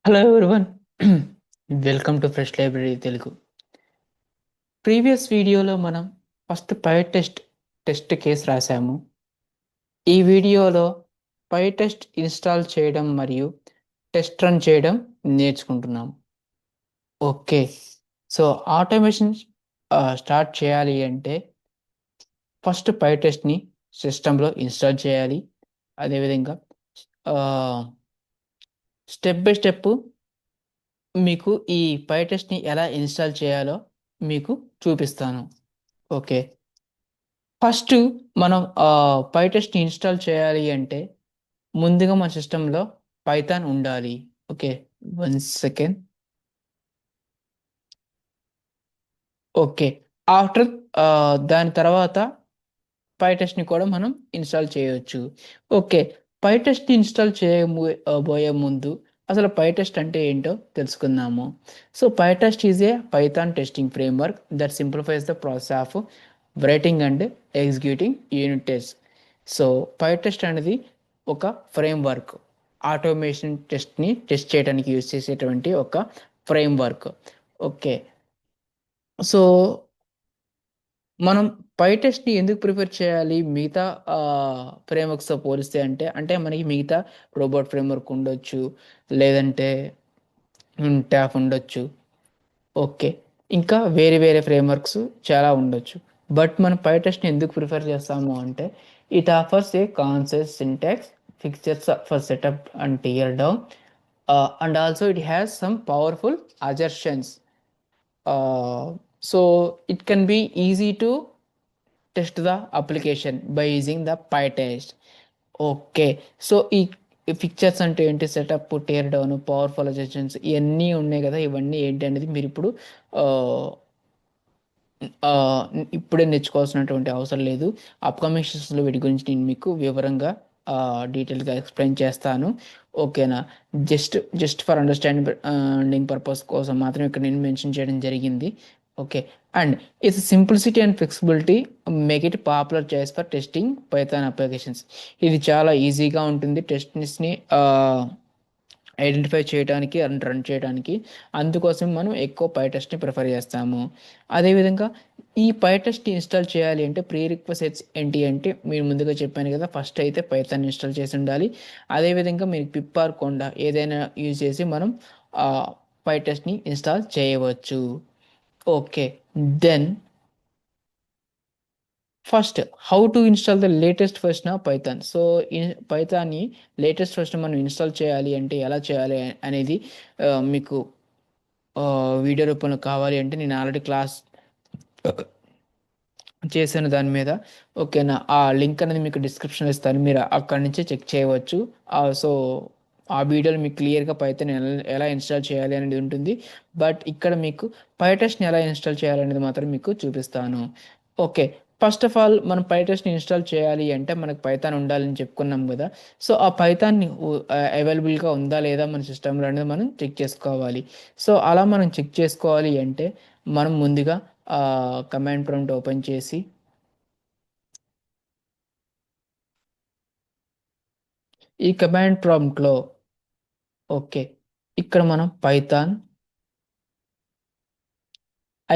Hello everyone welcome to fresh library Telugu. Previous వీడియోలో మనం first పై test case రాసాము. ఈ వీడియోలో పై టెస్ట్ ఇన్స్టాల్ చేయడం మరియు టెస్ట్ రన్ చేయడం నేర్చుకుంటున్నాం. ఓకే, సో ఆటోమేషన్ స్టార్ట్ చేయాలి అంటే ఫస్ట్ పై టెస్ట్ని సిస్టంలో ఇన్స్టాల్ చేయాలి. అదేవిధంగా స్టెప్ బై స్టెప్ మీకు ఈ పైటెస్ట్ని ఎలా ఇన్స్టాల్ చేయాలో మీకు చూపిస్తాను. ఓకే, ఫస్ట్ మనం పైటెస్ట్ని ఇన్స్టాల్ చేయాలి అంటే ముందుగా మన సిస్టంలో పైథాన్ ఉండాలి. Okay, 1 second. ఓకే, ఆఫ్టర్ దాని తర్వాత పైటెస్ట్ని కూడా మనం ఇన్స్టాల్ చేయవచ్చు. ఓకే, పైటెస్ట్ ఇన్స్టాల్ బోయే ముందు అసలు పైటెస్ట్ అంటే ఏంటో తెలుసుకుందాము. So pytest is a Python testing framework that simplifies the process of writing and executing unit test. So pytest అనేది ఒక ఫ్రేమ్వర్క్, ఆటోమేషన్ టెస్ట్ని టెస్ట్ చేయడానికి యూజ్ చేసేటువంటి ఒక ఫ్రేమ్వర్క్. ఓకే, సో మనం పై టెస్ట్ని ఎందుకు ప్రిఫర్ చేయాలి మిగతా ఫ్రేమ్వర్క్స్తో పోలిస్తే అంటే మనకి మిగతా రోబోట్ ఫ్రేమ్వర్క్ ఉండొచ్చు, లేదంటే ట్యాప్ ఉండొచ్చు. ఓకే, ఇంకా వేరే వేరే ఫ్రేమ్వర్క్స్ చాలా ఉండొచ్చు. బట్ మనం పై టెస్ట్ని ఎందుకు ప్రిఫర్ చేస్తాము అంటే it offers a concept syntax fixtures for setup and tear down, and also it has some powerful assertions. So it can be easy to test the application by using the pytest. Okay, so ఈ pictures అంటే ఏంటి, setup, tear down, powerful adjustments ఇవన్నీ ఉన్నాయి కదా, ఇవన్నీ ఏంటి అనేది మీరు ఆ, ఆ, ఇప్పుడే నేర్చుకోవాల్సినటువంటి అవసరం లేదు. అప్కమింగ్ సెషన్స్లో వీటి గురించి నేను మీకు వివరంగా డీటెయిల్గా ఎక్స్ప్లెయిన్ చేస్తాను. ఓకేనా, జస్ట్ ఫర్ అండర్స్టాండింగ్ పర్పస్ కోసం మాత్రం ఇక్కడ నేను మెన్షన్ చేయడం జరిగింది. Okay, and it's simplicity and flexibility make it popular choice for testing Python applications. ఇది చాలా ఈజీగా ఉంటుంది టెస్ట్ని ఐడెంటిఫై చేయడానికి అండ్ రన్ చేయడానికి. అందుకోసం మనం ఎక్కువ పైటెస్ట్ని ప్రిఫర్ చేస్తాము. అదేవిధంగా ఈ పైటెస్ట్ ఇన్స్టాల్ చేయాలి అంటే ప్రీ రిక్వెస్ట్స్ ఏంటి అంటే మీరు ముందుగా చెప్పాను కదా, ఫస్ట్ అయితే పైథాన్ ఇన్స్టాల్ చేసి ఉండాలి. అదేవిధంగా మీరు పిప్ ఆర్ కొండ ఏదైనా యూజ్ చేసి మనం పైటెస్ట్ని ఇన్స్టాల్ చేయవచ్చు. Okay, then first how to install the latest version of Python. So పైథాన్ని లేటెస్ట్ వర్షన్ మనం ఇన్స్టాల్ చేయాలి అంటే ఎలా చేయాలి అనేది మీకు వీడియో రూపంలో కావాలి అంటే నేను ఆల్రెడీ క్లాస్ చేశాను దాని మీద. ఓకేనా, ఆ లింక్ అనేది మీకు డిస్క్రిప్షన్లో ఇస్తాను, మీరు అక్కడి నుంచి చెక్ చేయవచ్చు. సో ఆ వీడియోలో మీకు క్లియర్గా పైథాన్ ఎలా ఇన్స్టాల్ చేయాలి అనేది ఉంటుంది. బట్ ఇక్కడ మీకు పైటెస్ట్ని ఎలా ఇన్స్టాల్ చేయాలనేది మాత్రం మీకు చూపిస్తాను. ఓకే, ఫస్ట్ ఆఫ్ ఆల్ మనం పైటెస్ట్ని ఇన్స్టాల్ చేయాలి అంటే మనకు పైథాన్ ఉండాలని చెప్పుకున్నాం కదా. సో ఆ పైథాన్ని అవైలబుల్గా ఉందా లేదా మన సిస్టంలో అనేది మనం చెక్ చేసుకోవాలి. సో అలా మనం చెక్ చేసుకోవాలి అంటే మనం ముందుగా కమాండ్ ప్రాంప్ట్ ఓపెన్ చేసి ఈ కమాండ్ ప్రాంప్ట్లో ఓకే, ఇక్కడ మనం పైథాన్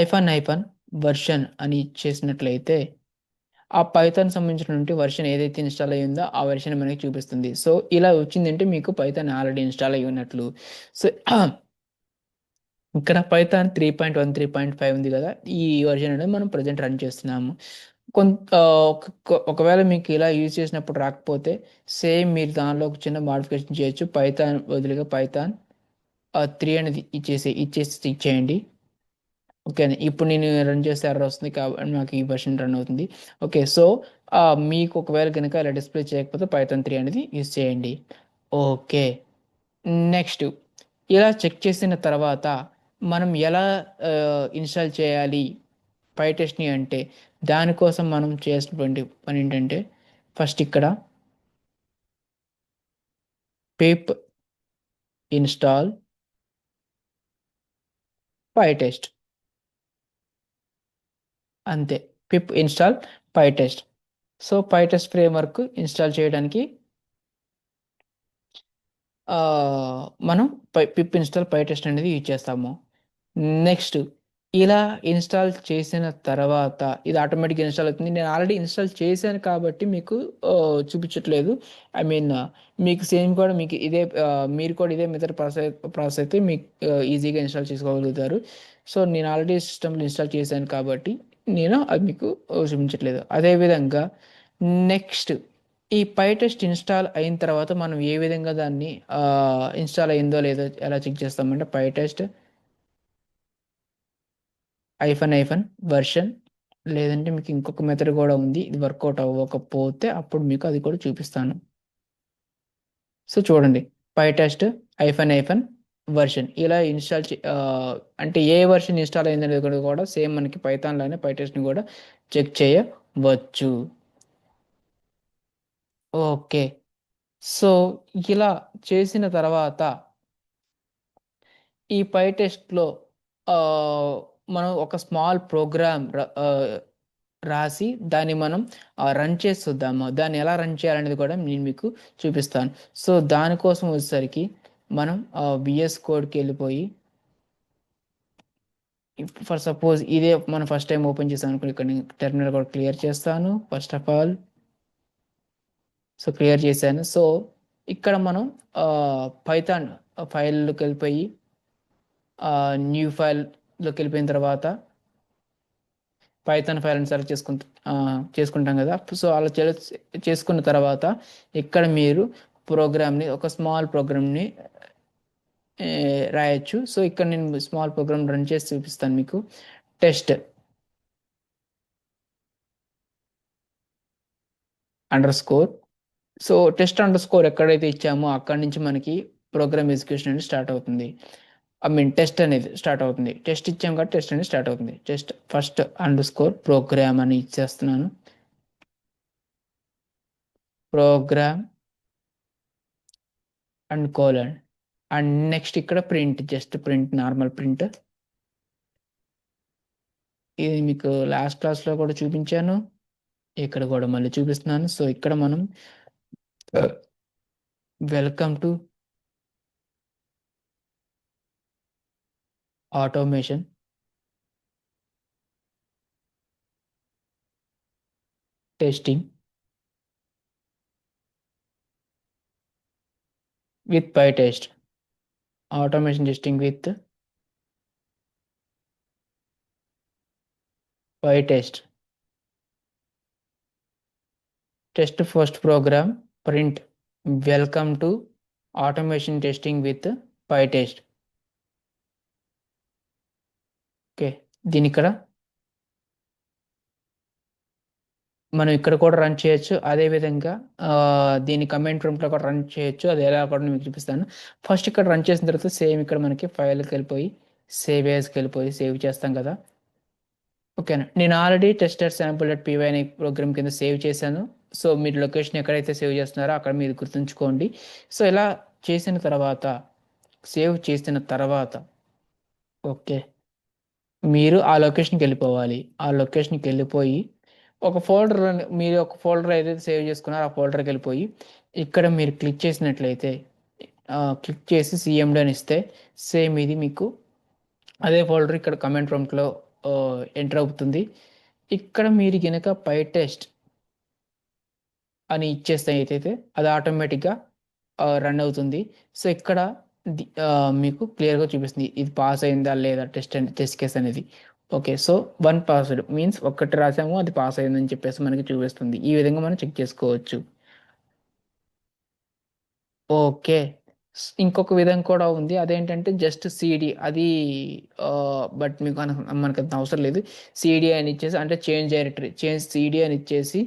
ఐఫాన్ వర్షన్ అని చేసినట్లయితే ఆ పైథాన్ సంబంధించినటువంటి వర్షన్ ఏదైతే ఇన్స్టాల్ అయ్యి ఉందో ఆ వర్షన్ మనకి చూపిస్తుంది. సో ఇలా వచ్చిందంటే మీకు పైథాన్ ఆల్రెడీ ఇన్స్టాల్ అయ్యి ఉన్నట్లు. సో ఇక్కడ పైథాన్ 3.1 3.5 ఉంది కదా, ఈ వర్షన్ అనేది మనం ప్రజెంట్ రన్ చేస్తున్నాము. కొంత ఒకవేళ మీకు ఇలా యూజ్ చేసినప్పుడు రాకపోతే సేమ్ మీరు దానిలో ఒక చిన్న మాడిఫికేషన్ చేయొచ్చు. పైథాన్ బదులుగా పైథాన్ 3 అనేది ఇచ్చేయండి. ఓకే, ఇప్పుడు నేను రన్ చేస్తే ఎర్రర్ వస్తుంది కాబట్టి నాకు ఈ వర్షన్ రన్ అవుతుంది. ఓకే, సో మీకు ఒకవేళ కనుక ఇలా డిస్ప్లే చేయకపోతే పైథాన్ 3 అనేది యూజ్ చేయండి. ఓకే, నెక్స్ట్ ఇలా చెక్ చేసిన తర్వాత మనం ఎలా ఇన్స్టాల్ చేయాలి పైటెస్ట్ని అంటే దానికోసం మనం చేసినటువంటి పని ఏంటంటే ఫస్ట్ ఇక్కడ పిప్ ఇన్స్టాల్ పైటెస్ట్, అంతే. పిప్ ఇన్స్టాల్ పైటెస్ట్. సో పైటెస్ట్ ఫ్రేమ్వర్క్ ఇన్స్టాల్ చేయడానికి మనం పిప్ ఇన్‌స్టాల్ పైటెస్ట్ అనేది యూజ్ చేస్తాము. నెక్స్ట్ ఇలా ఇన్‌స్టాల్ చేసిన తర్వాత ఇది ఆటోమేటిక్‌గా ఇన్‌స్టాల్ అవుతుంది. నేను ఆల్రెడీ ఇన్‌స్టాల్ చేశాను కాబట్టి మీకు చూపించట్లేదు. ఐ మీన్ మీకు సేమ్ కూడా మీకు ఇదే మీరు కూడా ఇదే మెథడ్ ప్రాసెస్ అయితే మీకు ఈజీగా ఇన్‌స్టాల్ చేసుకోగలుగుతారు. సో, నేను ఆల్రెడీ సిస్టమ్‌లో ఇన్‌స్టాల్ చేశాను కాబట్టి నేను అది మీకు చూపించట్లేదు. అదేవిధంగా నెక్స్ట్ ఈ పైటెస్ట్ ఇన్‌స్టాల్ అయిన తర్వాత మనం ఏ విధంగా దాన్ని ఇన్‌స్టాల్ అయిందో లేదో ఎలా చెక్ చేస్తామంటే పైటెస్ట్ వెర్షన్ లేదంటే మీకు ఇంకొక మెథడ్ కూడా ఉంది. ఇది వర్కౌట్ అవ్వకపోతే అప్పుడు మీకు అది కూడా చూపిస్తాను. సో, చూడండి పైటెస్ట్ వెర్షన్ ఇలా అంటే ఏ వెర్షన్ ఇన్‌స్టాల్ అయిందనేది కూడా సేమ్ మనకి పైథాన్‌లోనే పైటెస్ట్‌ని కూడా చెక్ చేయవచ్చు. ఓకే. సో, ఇలా చేసిన తర్వాత ఈ పై టెస్ట్‌లో ఆహ్, మనం ఒక స్మాల్ ప్రోగ్రామ్ రాసి దాన్ని మనం రన్ చేసి చూద్దాము. దాన్ని ఎలా రన్ చేయాలనేది కూడా నేను మీకు చూపిస్తాను. సో, దానికోసం వచ్చేసరికి మనం వీఎస్ కోడ్‌కెళ్ళిపోయి ఫర్ సపోజ్ ఇదే మనం ఫస్ట్ టైమ్ ఓపెన్ చేసామనుకో ఇక్కడ నేను టెర్మినల్ కూడా క్లియర్ చేస్తాను. First of all so, clear చేశాను. సో, ఇక్కడ మనం పైథాన్ ఫైల్‌లోకెళ్ళిపోయి న్యూ ఫైల్‌లోకెళ్ళిపోయిన తర్వాత పైథాన్ ఫైల్‌ని సెలెక్ట్ చేసుకుంటాం కదా! సో, అలా చేసుకున్న తర్వాత ఇక్కడ మీరు ఒక స్మాల్ ప్రోగ్రామ్‌ని రాయొచ్చు. సో, ఇక్కడ నేను స్మాల్ ప్రోగ్రామ్ రన్ చేసి చూపిస్తాను మీకు. Test underscore test underscore ఎక్కడైతే ఇచ్చామో అక్కడి నుంచి మనకి ప్రోగ్రామ్ ఎగ్జిక్యూషన్ అనేది స్టార్ట్ అవుతుంది. ఐ మీన్ టెస్ట్ అనేది స్టార్ట్ అవుతుంది. టెస్ట్ ఇచ్చాం కాబట్టి టెస్ట్ అనేది స్టార్ట్ అవుతుంది. Test first underscore program అని ఇచ్చేస్తున్నాను. Program and colon and next ఇక్కడ జస్ట్ ప్రింట్ నార్మల్ ప్రింట్. ఇది మీకు లాస్ట్ క్లాస్‌లో కూడా చూపించాను. ఇక్కడ కూడా మళ్ళీ చూపిస్తున్నాను. సో, ఇక్కడ మనం welcome to automation testing with pytest. Automation testing with pytest. Test first program print welcome to automation testing with pytest. Okay. దీనిక్కడ మనం ఇక్కడ కూడా రన్ చేయొచ్చు. అదే విధంగా దీన్ని కమాండ్ ప్రాంప్ట్‌లో కూడా రన్ చేయొచ్చు. అది ఎలా కూడా మీకు చూపిస్తాను. ఫస్ట్ ఇక్కడ రన్ చేసిన తర్వాత సేమ్ ఇక్కడ మనకి ఫైల్‌కెళ్ళిపోయి సేవ్ యాస్‌కెళ్ళిపోయి సేవ్ చేస్తాం కదా! ఓకేనా. నేను already tested sample dot py అనే ప్రోగ్రామ్ కింద సేవ్ చేశాను. సో, మీరు లొకేషన్ ఎక్కడైతే సేవ్ చేస్తున్నారో అక్కడ మీరు గుర్తుంచుకోండి. సో, ఇలా చేసిన తర్వాత సేవ్ చేసిన తర్వాత ఓకే. మీరు ఆ లొకేషన్‌కెళ్ళిపోవాలి. ఆ లొకేషన్‌కెళ్ళిపోయి మీరు ఒక ఫోల్డర్ ఏదైతే సేవ్ చేసుకున్నారో ఆ ఫోల్డర్‌కెళ్ళిపోయి ఇక్కడ మీరు క్లిక్ చేసినట్లయితే క్లిక్ చేసి సీఎండీ అని ఇస్తే సేమ్ ఇది మీకు అదే ఫోల్డర్ ఇక్కడ కమాండ్ ప్రాంప్ట్‌లో ఎంటర్ అవుతుంది. ఇక్కడ మీరు గనక పైటెస్ట్ అని ఇచ్చేస్తే ఏదైతే అది ఆటోమేటిక్‌గా రన్ అవుతుంది. సో, ఇక్కడ మీకు క్లియర్‌గా చూపిస్తుంది. ఇది పాస్ అయిందా లేదా టెస్ట్ కేస్ అనేది. ఓకే. సో, 1 పాస్‌డ్ మీన్స్ ఒక్కటి రాసాము అది పాస్ అయిందని చెప్పేసి మనకి చూపిస్తుంది. ఈ విధంగా మనం చెక్ చేసుకోవచ్చు. ఓకే. ఇంకొక విధం కూడా ఉంది. అదేంటంటే జస్ట్ సీడీ అది బట్ మనకంత అవసరం లేదు. సీడీ అని ఇచ్చేసి అంటే చేంజ్ సీడీ అని ఇచ్చేసి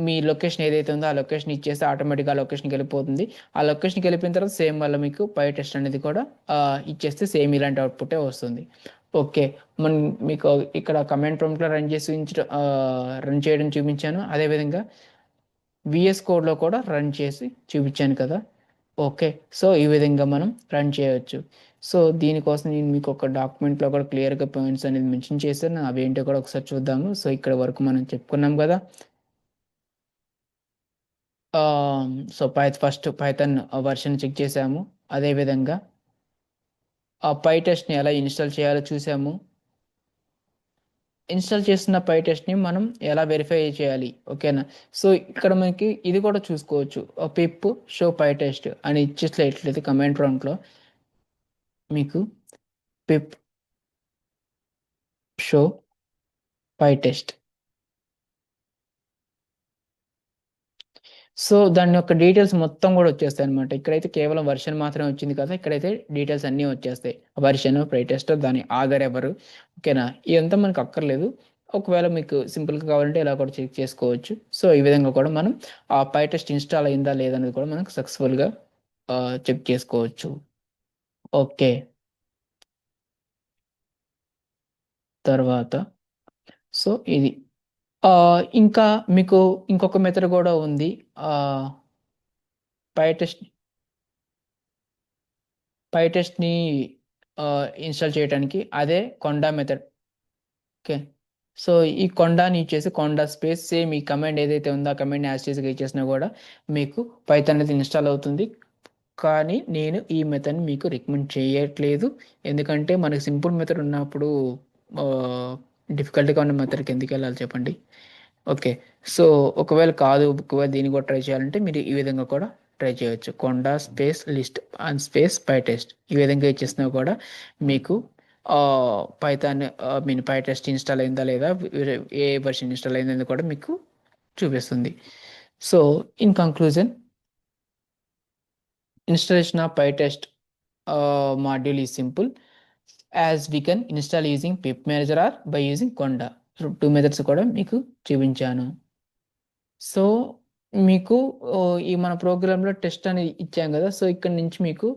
మీ లొకేషన్ ఏదైతే ఉందో ఆ లొకేషన్ ఇచ్చేస్తే ఆటోమేటిక్‌గా ఆ లొకేషన్‌కెళ్ళిపోతుంది. ఆ లొకేషన్‌కెళ్ళిపోయిన తర్వాత సేమ్ మళ్ళా మీకు పై టెస్ట్ అనేది కూడా ఇచ్చేస్తే సేమ్ ఇలాంటి అవుట్‌పుట్టే వస్తుంది. ఓకే. మనం మీకు ఇక్కడ కమాండ్ ప్రాంప్ట్‌లో రన్ చేయడం చూపించాను. అదే విధంగా వీఎస్ కోడ్‌లో కూడా రన్ చేసి చూపించాను కదా! ఓకే. సో, ఈ విధంగా మనం రన్ చేయొచ్చు. సో, దీనికోసం నేను మీకు ఒక డాక్యుమెంట్‌లో కూడా క్లియర్‌గా పాయింట్స్ అనేది మెన్షన్ చేశాను. అవేంటో కూడా ఒకసారి చూద్దాము. సో, ఇక్కడి వరకు మనం చెప్పుకున్నాం గదా! So first Python version check చేసాము. అదేవిధంగా ఆ పైటెస్ట్ని ఎలా ఇన్స్టాల్ చేయాలో చూసాము. ఇన్స్టాల్ చేసిన పైటెస్ట్ని మనం ఎలా వెరిఫై చేయాలి, ఓకేనా. సో ఇక్కడ మనకి ఇది కూడా చూసుకోవచ్చు, పిప్ షో పైటెస్ట్ అని ఇచ్చేట్లయితే కమెంట్ ప్రాంప్ట్లో మీకు పిప్ షో పైటెస్ట్. సో దాని యొక్క డీటెయిల్స్ మొత్తం కూడా వచ్చేస్తాయి అనమాట. ఇక్కడైతే కేవలం వర్షన్ మాత్రమే వచ్చింది కదా, ఇక్కడైతే డీటెయిల్స్ అన్నీ వచ్చేస్తాయి. వర్షన్, పైటెస్ట్, దాని ఆధార్ ఎవరు, ఓకేనా. ఇదంతా మనకు అక్కర్లేదు. ఒకవేళ మీకు సింపుల్గా కావాలంటే ఇలా కూడా చెక్ చేసుకోవచ్చు. సో ఈ విధంగా కూడా మనం ఆ పైటెస్ట్ ఇన్స్టాల్ అయిందా లేదా అనేది కూడా మనకు సక్సెస్ఫుల్గా చెక్ చేసుకోవచ్చు. ఓకే. తర్వాత సో ఇది ఇంకా మీకు ఇంకొక మెథడ్ కూడా ఉంది. పైటెస్ట్ పైటెస్ట్ని ఇన్స్టాల్ చేయడానికి అదే కొండా మెథడ్. ఓకే. సో ఈ కొండాని ఇచ్చేసి కొండా స్పేస్ సేమ్ ఈ కమాండ్ ఏదైతే ఉందో ఆ కమాండ్ యాస్టీస్గా ఇచ్చేసినా కూడా మీకు పైథాన్ అనేది ఇన్స్టాల్ అవుతుంది. కానీ నేను ఈ మెథడ్ని మీకు రికమెండ్ చేయట్లేదు. ఎందుకంటే మనకి సింపుల్ మెథడ్ ఉన్నప్పుడు డిఫికల్ట్గా ఉన్న మెథడ్కి ఎందుకు వెళ్ళాలి చెప్పండి. ఓకే. సో ఒకవేళ దీన్ని కూడా ట్రై చేయాలంటే మీరు ఈ విధంగా కూడా ట్రై చేయొచ్చు. కొండా స్పేస్ లిస్ట్ అండ్ స్పేస్ పైటెస్ట్ ఈ విధంగా ఇచ్చేసినా కూడా మీకు పైథాన్ పైటెస్ట్ ఇన్స్టాల్ అయిందా లేదా, ఏ వర్షన్ ఇన్స్టాల్ అయిందని కూడా మీకు చూపిస్తుంది. So in conclusion, installation of PyTest module is simple, as we can install using pip manager or by using conda. So two methods కూడా మీకు చూపించాను. సో మీకు ఈ మన ప్రోగ్రాంలో టెస్ట్ అనేది ఇచ్చాం కదా, సో ఇక్కడ నుంచి మీకు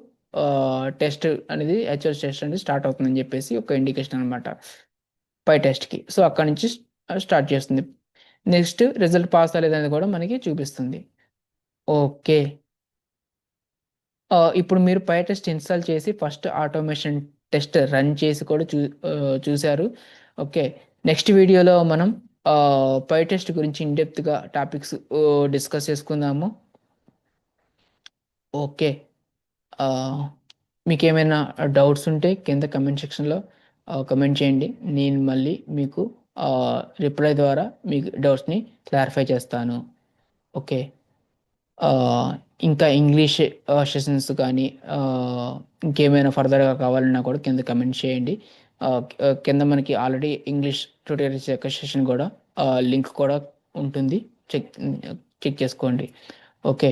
టెస్ట్ అనేది హెచ్ఎస్ టెస్ట్ అనేది స్టార్ట్ అవుతుందని చెప్పేసి ఒక ఇండికేషన్ అనమాట పై టెస్ట్కి. సో అక్కడ నుంచి స్టార్ట్ చేస్తుంది. నెక్స్ట్ రిజల్ట్ పాస్ అవ్వలేదని కూడా మనకి చూపిస్తుంది. ఓకే. ఇప్పుడు మీరు పైటెస్ట్ ఇన్స్టాల్ చేసి ఫస్ట్ ఆటోమేషన్ టెస్ట్ రన్ చేసి కూడా చూశారు. ఓకే. నెక్స్ట్ వీడియోలో మనం పైటెస్ట్ గురించి ఇన్డెప్త్గా టాపిక్స్ డిస్కస్ చేసుకుందాము. ఓకే. మీకు ఏమైనా డౌట్స్ ఉంటే కింద కమెంట్ సెక్షన్లో కమెంట్ చేయండి. నేను మళ్ళీ మీకు రిప్లై ద్వారా మీకు డౌట్స్ని క్లారిఫై చేస్తాను. ఓకే. ఇంకా ఇంగ్లీష్ సెషన్స్ కానీ ఇంకేమైనా ఫర్దర్గా కావాలన్నా కూడా కింద కమెంట్ చేయండి. కింద మనకి ఆల్రెడీ ఇంగ్లీష్ ట్యూటోరియల్స్ యొక్క సెషన్ కూడా లింక్ కూడా ఉంటుంది, చెక్ చెక్ చేసుకోండి. Okay.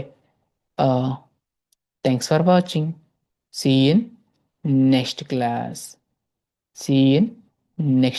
Thanks for watching. See in next class. See in next